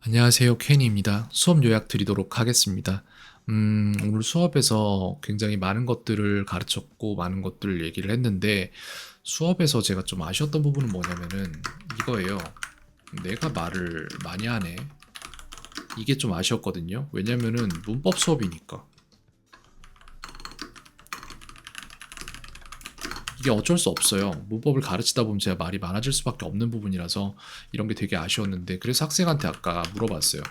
안녕하세요. 케인입니다. 수업 요약 드리도록 하겠습니다. 오늘 수업에서 굉장히 많은 것들을 가르쳤고, 많은 것들을 얘기를 했는데, 수업에서 제가 좀 아쉬웠던 부분은 뭐냐면은, 이거예요. 내가 말을 많이 하네. 이게 좀 아쉬웠거든요. 왜냐면은, 문법 수업이니까. 이게 어쩔 수 없어요. 문법을 가르치다 보면 제가 말이 많아질 수밖에 없는 부분이라서 이런 게 되게 아쉬웠는데 그래서 학생한테 아까 물어봤어요.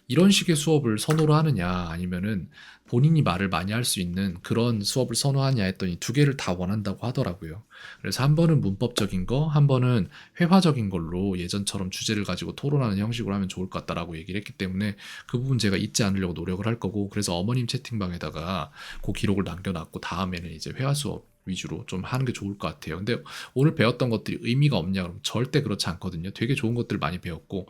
이런 식의 수업을 선호를 하느냐 아니면은 본인이 말을 많이 할 수 있는 그런 수업을 선호하냐 했더니 두 개를 다 원한다고 하더라고요. 그래서 한 번은 문법적인 거, 한 번은 회화적인 걸로 예전처럼 주제를 가지고 토론하는 형식으로 하면 좋을 것 같다라고 얘기를 했기 때문에 그 부분 제가 잊지 않으려고 노력을 할 거고 그래서 어머님 채팅방에다가 그 기록을 남겨놨고 다음에는 이제 회화 수업 위주로 좀 하는 게 좋을 것 같아요. 근데 오늘 배웠던 것들이 의미가 없냐 그러면 절대 그렇지 않거든요. 되게 좋은 것들 많이 배웠고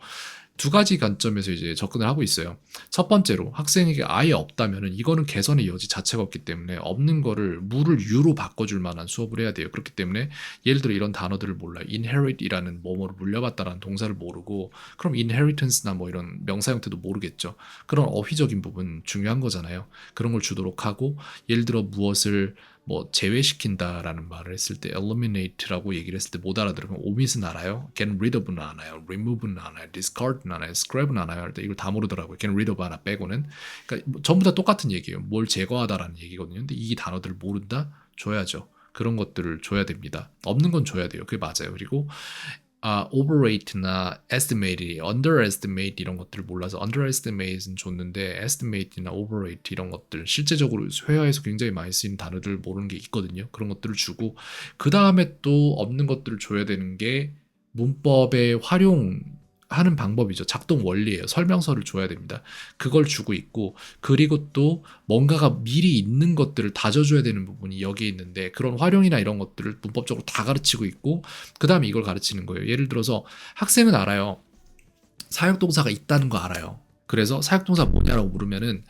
두 가지 관점에서 이제 접근을 하고 있어요. 첫 번째로 학생에게 아예 없다면은 이거는 개선의 여지 자체가 없기 때문에 없는 거를 무를 유로 바꿔줄 만한 수업을 해야 돼요. 그렇기 때문에 예를 들어 이런 단어들을 몰라요. inherit이라는 뭐뭐를 물려받다라는 동사를 모르고 그럼 inheritance나 뭐 이런 명사 형태도 모르겠죠. 그런 어휘적인 부분 중요한 거잖아요. 그런 걸 주도록 하고 예를 들어 무엇을 뭐 제외시킨다라는 말을 했을 때 eliminate라고 얘기를 했을 때 못 알아들으면 omit은 알아요? get rid of는 알아요? remove는 알아요? discard는 알아요? scrap는 알아요? 할 때 이걸 다 모르더라고요. get rid of 하나 빼고는. 그러니까 뭐 전부 다 똑같은 얘기예요. 뭘 제거하다라는 얘기거든요. 근데 이 단어들을 모른다? 줘야죠. 그런 것들을 줘야 됩니다. 없는 건 줘야 돼요. 그게 맞아요. 그리고 overrate나 estimate, underestimate 이런 것들을 몰라서 underestimate는 줬는데 estimate나 overrate 이런 것들 실제적으로 회화에서 굉장히 많이 쓰이는 단어들을 모르는 게 있거든요. 그런 것들을 주고 그 다음에 또 없는 것들을 줘야 되는 게 문법의 활용하는 방법이죠. 작동 원리예요. 설명서를 줘야 됩니다. 그걸 주고 있고 그리고 또 뭔가가 미리 있는 것들을 다져줘야 되는 부분이 여기에 있는데 그런 활용이나 이런 것들을 문법적으로 다 가르치고 있고 그 다음에 이걸 가르치는 거예요. 예를 들어서 학생은 알아요. 사역동사가 있다는 거 알아요. 그래서 사역동사 뭐냐라고 물으면은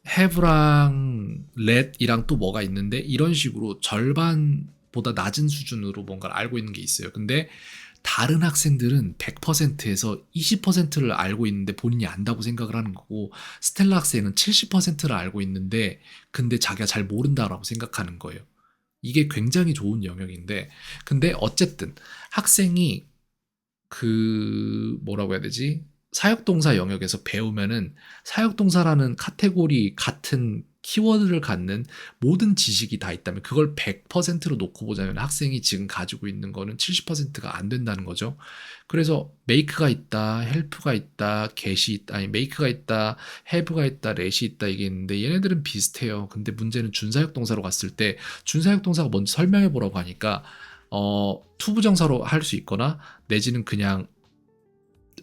have랑 let이랑 또 뭐가 있는데 이런 식으로 절반보다 낮은 수준으로 뭔가를 알고 있는 게 있어요. 근데 다른 학생들은 100%에서 20%를 알고 있는데 본인이 안다고 생각을 하는 거고 스텔라 학생은 70%를 알고 있는데 근데 자기가 잘 모른다라고 생각하는 거예요. 이게 굉장히 좋은 영역인데 근데 어쨌든 학생이 그 뭐라고 해야 되지? 사역동사 영역에서 배우면은 사역동사라는 카테고리 같은 키워드를 갖는 모든 지식이 다 있다면 그걸 100%로 놓고 보자면 학생이 지금 가지고 있는 거는 70%가 안 된다는 거죠. 그래서 make가 있다, help가 있다, get이 있다, 아니 make가 있다, have가 있다, let이 있다 이게 있는데 얘네들은 비슷해요. 근데 문제는 준사역동사로 갔을 때 준사역동사가 뭔지 설명해 보라고 하니까 투부정사로 할 수 있거나 내지는 그냥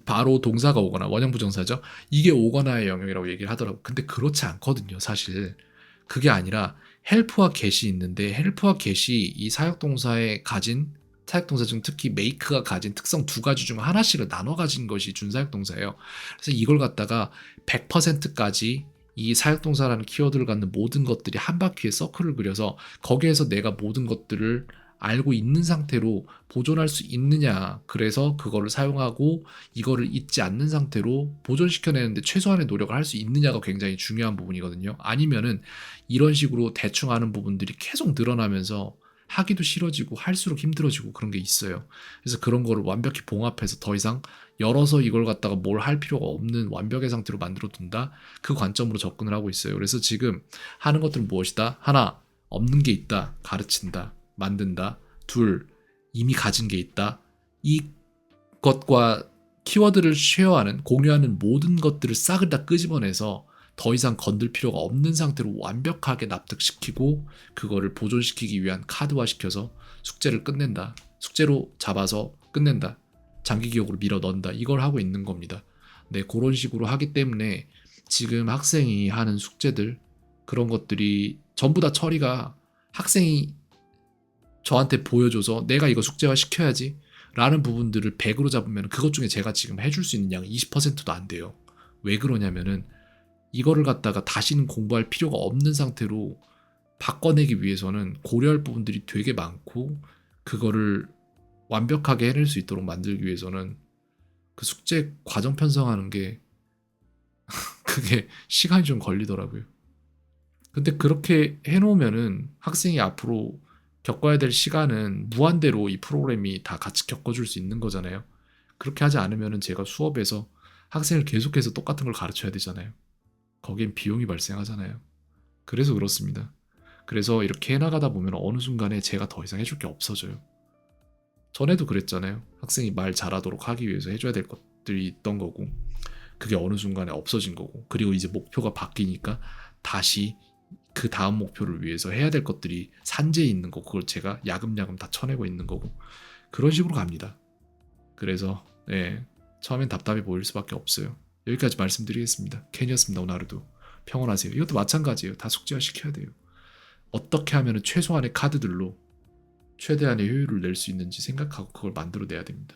바로 동사가 오거나 원형부정사죠. 이게 오거나의 영역이라고 얘기를 하더라고. 근데 그렇지 않거든요, 사실. 그게 아니라 help와 get이 있는데 help와 get이 이 사역동사에 가진 사역동사 중 특히 make가 가진 특성 두 가지 중 하나씩을 나눠 가진 것이 준사역동사예요. 그래서 이걸 갖다가 100%까지 이 사역동사라는 키워드를 갖는 모든 것들이 한 바퀴의 서클을 그려서 거기에서 내가 모든 것들을 알고 있는 상태로 보존할 수 있느냐. 그래서 그거를 사용하고 이거를 잊지 않는 상태로 보존시켜내는데 최소한의 노력을 할 수 있느냐가 굉장히 중요한 부분이거든요. 아니면은 이런 식으로 대충 하는 부분들이 계속 늘어나면서 하기도 싫어지고 할수록 힘들어지고 그런 게 있어요. 그래서 그런 거를 완벽히 봉합해서 더 이상 열어서 이걸 갖다가 뭘 할 필요가 없는 완벽의 상태로 만들어 둔다. 그 관점으로 접근을 하고 있어요. 그래서 지금 하는 것들은 무엇이다? 하나, 없는 게 있다. 가르친다. 만든다. 둘, 이미 가진 게 있다. 이것과 키워드를 쉐어하는, 공유하는 모든 것들을 싹을 다 끄집어내서 더 이상 건들 필요가 없는 상태로 완벽하게 납득시키고 그거를 보존시키기 위한 카드화시켜서 숙제를 끝낸다. 숙제로 잡아서 끝낸다. 장기 기억으로 밀어 넣는다. 이걸 하고 있는 겁니다. 네, 그런 식으로 하기 때문에 지금 학생이 하는 숙제들 그런 것들이 전부 다 처리가 학생이 저한테 보여줘서 내가 이거 숙제화 시켜야지 라는 부분들을 100으로 잡으면 그것 중에 제가 지금 해줄 수 있는 양이 20%도 안 돼요. 왜 그러냐면은 이거를 갖다가 다시는 공부할 필요가 없는 상태로 바꿔내기 위해서는 고려할 부분들이 되게 많고 그거를 완벽하게 해낼 수 있도록 만들기 위해서는 그 숙제 과정 편성하는 게 그게 시간이 좀 걸리더라고요. 근데 그렇게 해놓으면은 학생이 앞으로 겪어야 될 시간은 무한대로 이 프로그램이 다 같이 겪어줄 수 있는 거잖아요. 그렇게 하지 않으면은 제가 수업에서 학생을 계속해서 똑같은 걸 가르쳐야 되잖아요. 거기엔 비용이 발생하잖아요. 그래서 그렇습니다. 그래서 이렇게 해나가다 보면 어느 순간에 제가 더 이상 해줄 게 없어져요. 전에도 그랬잖아요. 학생이 말 잘하도록 하기 위해서 해줘야 될 것들이 있던 거고, 그게 어느 순간에 없어진 거고, 그리고 이제 목표가 바뀌니까 다시 그 다음 목표를 위해서 해야 될 것들이 산재해 있는 거고, 그걸 제가 야금야금 다 쳐내고 있는 거고, 그런 식으로 갑니다. 그래서 네, 처음엔 답답해 보일 수밖에 없어요. 여기까지 말씀드리겠습니다. 캔이었습니다. 오늘 하루도 평온하세요. 이것도 마찬가지예요. 다 숙제화 시켜야 돼요. 어떻게 하면 최소한의 카드들로 최대한의 효율을 낼 수 있는지 생각하고 그걸 만들어내야 됩니다.